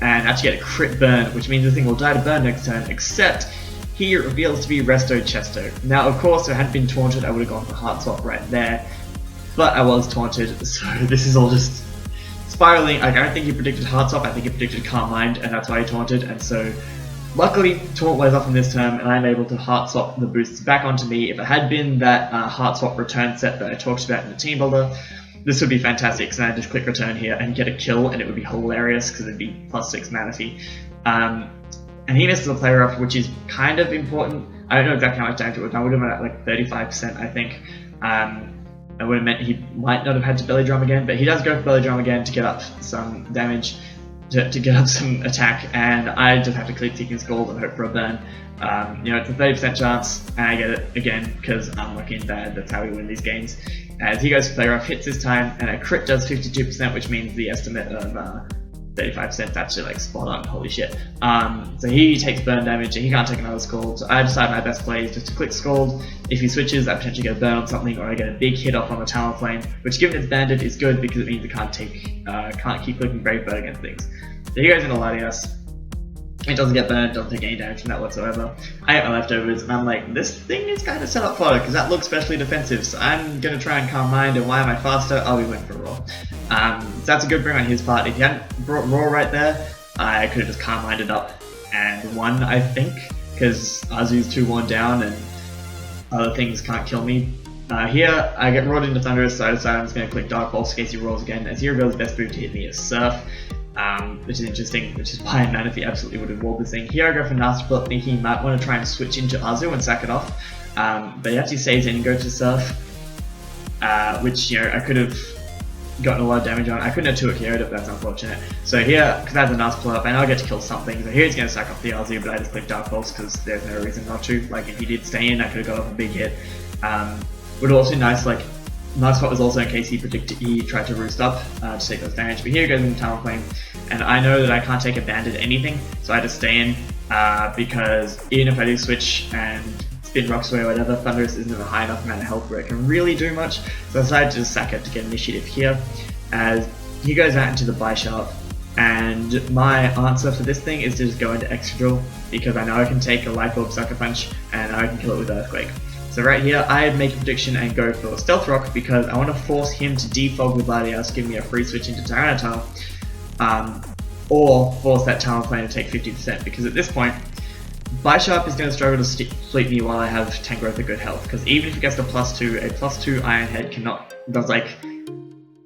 and actually get a crit burn, which means the thing will die to burn next turn, except he reveals to be Resto Chesto. Now, of course, if I hadn't been taunted, I would have gone for Heart Swap right there, but I was taunted, so this is all just spiraling. I don't think he predicted Heart Swap, I think he predicted Calm Mind, and that's why he taunted, and so luckily, Taunt wears off in this turn, and I'm able to Heart Swap the boosts back onto me. If it had been that Heart Swap return set that I talked about in the Team Builder, this would be fantastic, because I just click return here and get a kill, and it would be hilarious, because it'd be +6 Manaphy. And he misses a play rough, which is kind of important. I don't know exactly how much damage it would have done. I would have been at like 35%, I think. That would have meant he might not have had to belly drum again, but he does go for belly drum again to get up some damage, to get up some attack, and I just have to click Seeking Scald and hope for a burn. You know, it's a 30% chance, and I get it again, because I'm lucky and bad. That's how we win these games. As he goes for play rough, hits this time, and a crit does 52%, which means the estimate of 35%, that's actually like spot on, holy shit. So he takes burn damage and he can't take another Scald, so I decide my best play is just to click Scald. If he switches, I potentially get a burn on something, or I get a big hit off on the Talonflame, which given it's banded is good because it means it can't keep clicking Brave Bird against things. So he goes into Latias. It doesn't get burned, doesn't take any damage from that whatsoever. I get my leftovers, and I'm like, this thing is kind of set up for it, because that looks specially defensive, so I'm going to try and Calm Mind, and why am I faster? Oh, we went for Roar. So that's a good bring on his part. If he hadn't brought Roar right there, I could have just Calm Minded up and won, I think, because Azu's too worn down, and other things can't kill me. Here, I get roared into Thunderous, so I decide I'm just going to click Dark Pulse in case he rolls again, as he reveals best move to hit me is Surf. Which is interesting, which is why Manaphy absolutely would have walled this thing. Here I go for Nasty Plot, thinking he might want to try and switch into Azu and sack it off, but he actually saves in and goes to Surf, which, you know, I could have gotten a lot of damage on. I couldn't have 2-hit KO'd it, but that's unfortunate. So here, because I have the Nasty Plot up, I know I get to kill something, so here he's going to sack off the Azu, but I just click Dark Pulse because there's no reason not to. Like, if he did stay in, I could have got off a big hit. Would also nice, like, Nice spot was also in case he tried to roost up to take those damage, but here goes into Talonflame, and I know that I can't take a banded anything, so I just stay in because even if I do switch and spin Rocks away or whatever, Thunderous isn't a high enough amount of health where it can really do much, so I decided to just sack it to get initiative here, as he goes out into the Bisharp, and my answer for this thing is to just go into Extra Drill, because I know I can take a Light Bulb Sucker Punch, and I can kill it with Earthquake. So right here, I make a prediction and go for Stealth Rock because I want to force him to defog with Latias, give me a free switch into Tyranitar, or force that Talonflame to take 50%, because at this point, Bisharp is going to struggle to sleep me while I have Tangrowth at good health, because even if it gets to +2, a +2 Iron Head does like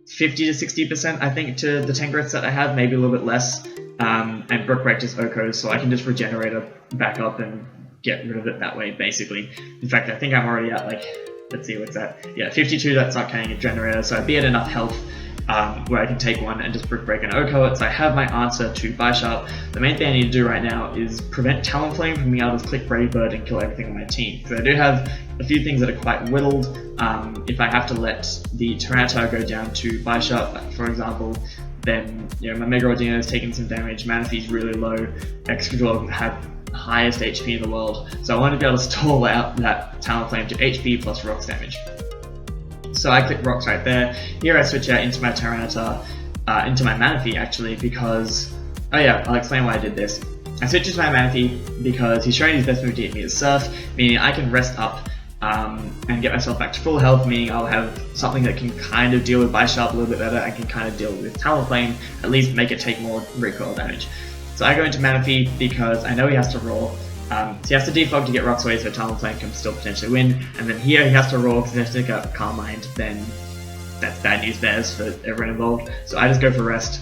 50 to 60% I think to the Tangrowths that I have, maybe a little bit less, and Brook Break just OHKOs, so I can just regenerate it back up and get rid of it that way, basically. In fact, I think I'm already at, like, let's see, what's that? Yeah, 52, that's not counting a generator, so I'd be at enough health where I can take one and just Brook Break and OHKO it, so I have my answer to Bisharp. The main thing I need to do right now is prevent Talonflame from being able to click Brave Bird and kill everything on my team. So I do have a few things that are quite whittled. If I have to let the Tyranitar go down to Bisharp, for example, then, you know, my Mega Rodino is taking some damage, Manaphy's really low, Extra Drill have highest HP in the world, so I want to be able to stall out that Talonflame to HP plus Rocks damage. So I click Rocks right there. Here I switch out into my Tyranitar, into my Manaphy actually, because, oh yeah, I'll explain why I did this. I switch into my Manaphy because he's showing his best move to hit me as Surf, meaning I can rest up and get myself back to full health, meaning I'll have something that can kind of deal with Bisharp a little bit better and can kind of deal with Talonflame, at least make it take more recoil damage. So I go into Manaphy because I know he has to roar. So he has to defog to get Rocks away so Talonflame can still potentially win, and then here he has to roar because he has to take a Calm Mind, then that's bad news bears for everyone involved. So I just go for rest,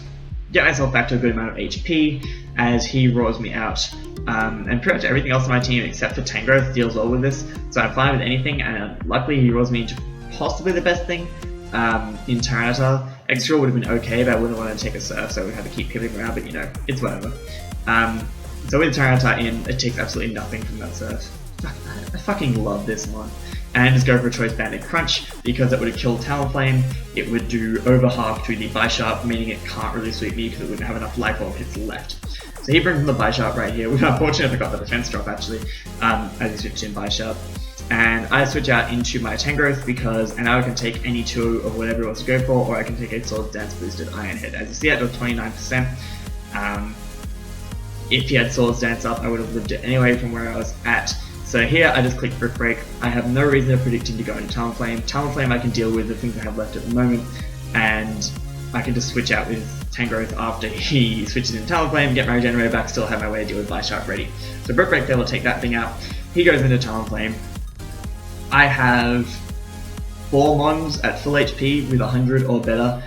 get myself back to a good amount of HP as he roars me out. And pretty much everything else on my team except for Tangrowth deals well with this, so I'm fine with anything, and luckily he roars me into possibly the best thing in Tyranitar. Extra would have been okay, but I wouldn't want to take a Surf, so we'd have to keep pivoting around, but you know, it's whatever. So with Tyranitar in, it takes absolutely nothing from that Surf. I fucking love this one. And just go for a Choice Banded Crunch, because it would have killed Talonflame, it would do over half to the Bisharp, meaning it can't really sweep me because it wouldn't have enough Light Bulb hits left. So he brings in the Bisharp right here, which unfortunately I got the defense drop actually, as he switched in Bisharp. And I switch out into my Tangrowth because I know I can take any two of whatever it wants to go for, or I can take a Swords Dance boosted Iron Head. As you see, I got 29%. If he had Swords Dance up, I would have lived it anyway from where I was at. So here I just click Brick Break. I have no reason to predict him to go into Talonflame. Talonflame I can deal with the things I have left at the moment, and I can just switch out with Tangrowth after he switches into Talonflame, get my Regenerator back, still have my way to deal with Bisharp ready. So Brick Break there will take that thing out. He goes into Talonflame. I have 4 Mons at full HP with 100 or better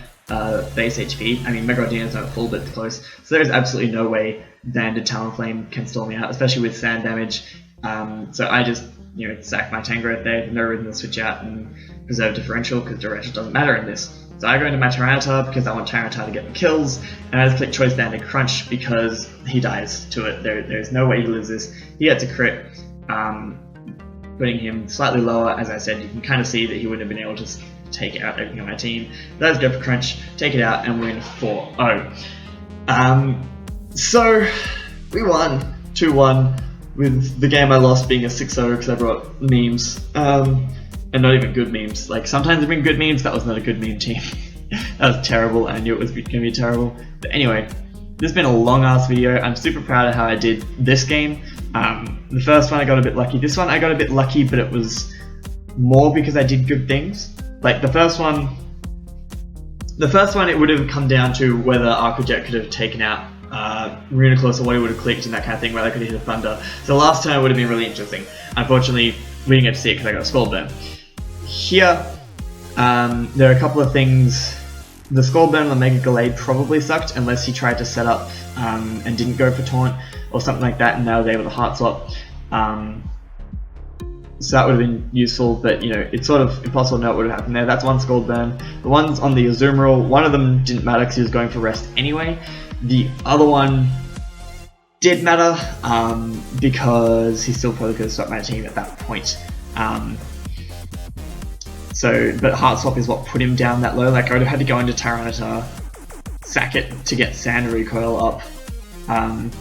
base HP. I mean, Mega Rodino's not full, but it's close. So there's absolutely no way Banded Talonflame can stall me out, especially with sand damage. So I just, you know, sack my Tangrowth there, no reason to switch out and preserve differential, because differential doesn't matter in this. So I go into my Tyranitar because I want Tyranitar to get the kills, and I just click Choice Banded Crunch because he dies to it. There's no way he loses this. He gets a crit, putting him slightly lower. As I said, you can kind of see that he wouldn't have been able to take out everything on my team. Let's go for Crunch, take it out, and win 4-0. So we won 2-1 with the game I lost being a 6-0 because I brought memes, and not even good memes. Like sometimes I bring good memes. That was not a good meme team. That was terrible. I knew it was going to be terrible. But anyway, this has been a long ass video. I'm super proud of how I did this game. The first one I got a bit lucky. This one I got a bit lucky, but it was more because I did good things. Like the first one it would have come down to whether Arcojet could have taken out Runaclus or what he would have clicked and that kind of thing, whether I could have hit a Thunder. So the last turn would have been really interesting. Unfortunately, we didn't get to see it because I got a Skull Burn. Here, there are a couple of things. The Skull Burn on the Mega Gallade probably sucked unless he tried to set up and didn't go for Taunt or something like that, and I was able to Heart Swap. So that would have been useful, but you know, it's sort of impossible to know what would have happened there. That's one Skull Burn. The ones on the Azumarill, one of them didn't matter because he was going for rest anyway. The other one did matter because he still probably could have stopped my team at that point. But Heart Swap is what put him down that low. Like I would have had to go into Tyranitar, sack it to get Sand Recoil up, and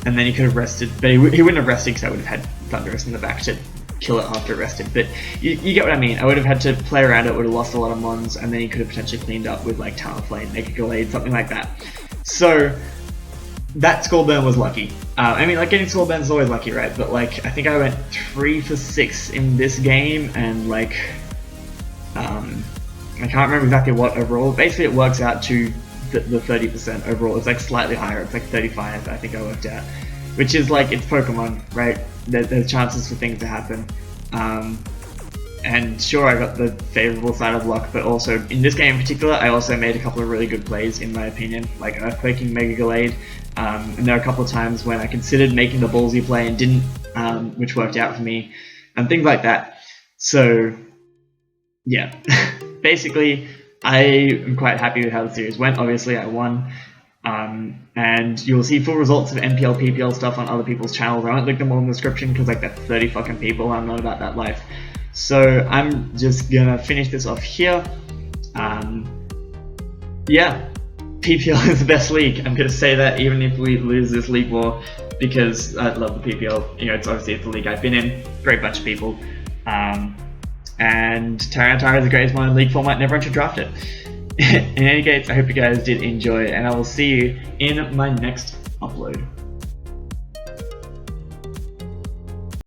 then he could have rested, but he wouldn't have rested because I would have had Thunderous in the back to kill it after it rested. But you get what I mean. I would have had to play around it, would have lost a lot of mons, and then he could have potentially cleaned up with like Talonflame, Mega Gallade, something like that. So that Skull Burn was lucky. I mean, like getting Skull Burn is always lucky, right? But like I think I went 3 for 6 in this game, and like I can't remember exactly what overall. Basically, it works out to the 30% overall. It's like slightly higher. It's like 35, I think I worked out, which is like, it's Pokemon, right? There's chances for things to happen. And sure, I got the favorable side of luck, but also in this game in particular, I also made a couple of really good plays, in my opinion, like Earthquaking Mega Gallade. And there are a couple of times when I considered making the ballsy play and didn't, which worked out for me, and things like that. So yeah, basically, I am quite happy with how the series went. Obviously, I won, and you'll see full results of NPL, PPL stuff on other people's channels. I won't link them all in the description because like that's 30 fucking people. I'm not about that life. So I'm just gonna finish this off here. Yeah, PPL is the best league. I'm gonna say that even if we lose this league war, because I love the PPL. You know, it's obviously the league I've been in. Great bunch of people. And Tyranitar is the greatest one in league format, and everyone should draft it. In any case, I hope you guys did enjoy, and I will see you in my next upload.